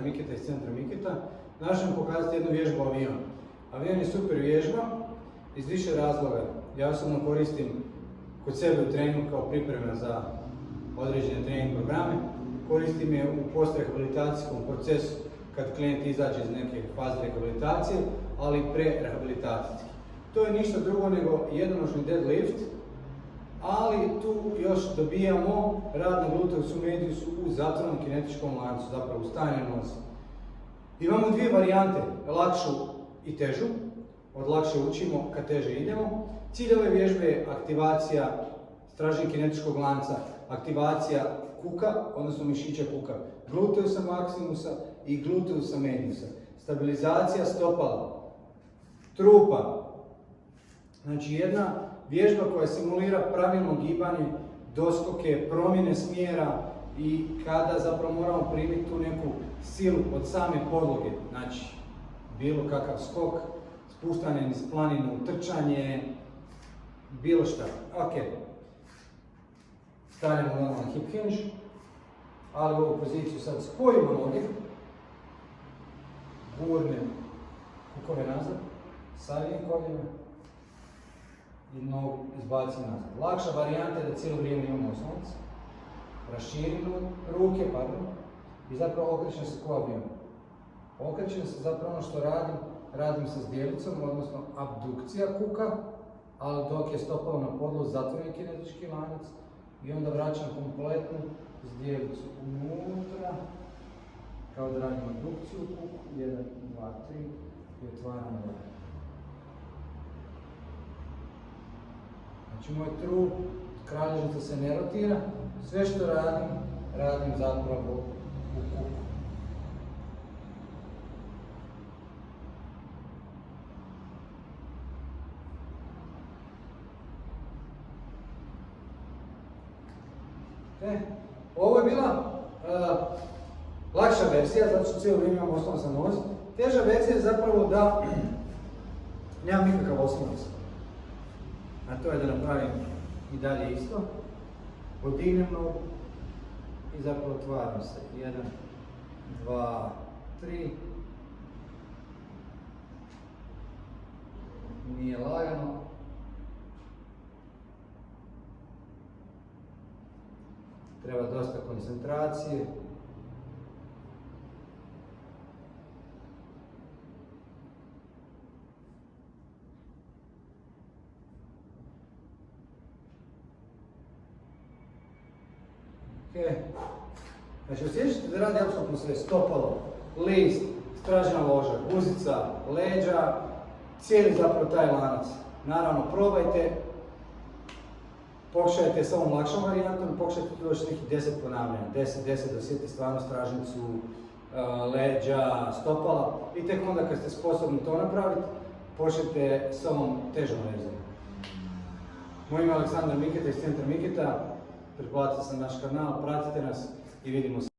Miketa iz centra Miketa. Danas ću vam pokazati jednu vježbu avion. Avion je super vježba iz više razloga. Ja osobno koristim kod sebe u treningu kao priprema za određene trening programe. Koristim je u postrehabilitacijskom procesu kad klijent izađe iz neke faze rehabilitacije, ali i prerehabilitacijski. To je ništa drugo nego jednonožni deadlift, ali tu još dobijamo rad na gluteusu mediusu u zatvorenom kinetičkom lancu, zapravo u stanju nozi. Imamo dvije varijante, lakšu i težu. Od lakše učimo kad teže idemo. Cilj ove vježbe je aktivacija stražnjeg kinetičkog lanca, aktivacija kuka, odnosno mišića kuka, gluteusa maximusa i gluteusa mediusa. Stabilizacija stopala, trupa. Znači jedna vježba koja simulira pravilno gibanje, doskoke, promjene smjera i kada zapravo moramo primiti tu neku silu od same podloge. Znači bilo kakav skok, spuštanje niz planinu, trčanje, bilo šta. Ok. Stanemo normalno na hip hinge, ali u ovu poziciju sad spojimo noge, gurnem kukove nazad, savijem koljena i nogu izbacim nazad. Lakša varijanta je da cijelo vrijeme imamo oslonac, raširim ruke, i zapravo okrećem se ko avion. Okrećem se zapravo ono što radim sa zdjelicom, odnosno abdukcija kuka, ali dok je stopalo na podlozi zatvoren kinetički lanac i onda vraćam kompletnu zdjelicu unutra, kao da radim abdukciju kuku, 1, 2, 3 i otvaram vrata. Znači moj trup, kralježnica se ne rotira, sve što radim zapravo u kuku. Ovo je bila lakša verzija, zato što cijelo vrijeme imam oslonac na nozi. Teža verzija je zapravo da nemam nikakav oslonac. A to je da napravim i dalje isto. Podignem nogu i zapravo otvaram se. 1, 2, 3. Nije lagano. Treba dosta koncentracije. Znači osjećate da radi apsolutno sve, stopalo, list, stražnja loža, guzica, leđa, cijeli zapravo taj lanac. Naravno probajte, pokušajte s ovom lakšom varijantom, pokušajte doći nekih 10 ponavljanja, 10 da osjetite stvarno stražnicu, leđa, stopala i tek onda kad ste sposobni to napraviti, počnete s ovom težom verzijom. Moje ime je Aleksandar Miketa iz centra Miketa. Pretplatite se na naš kanal, pratite nas i vidimo se.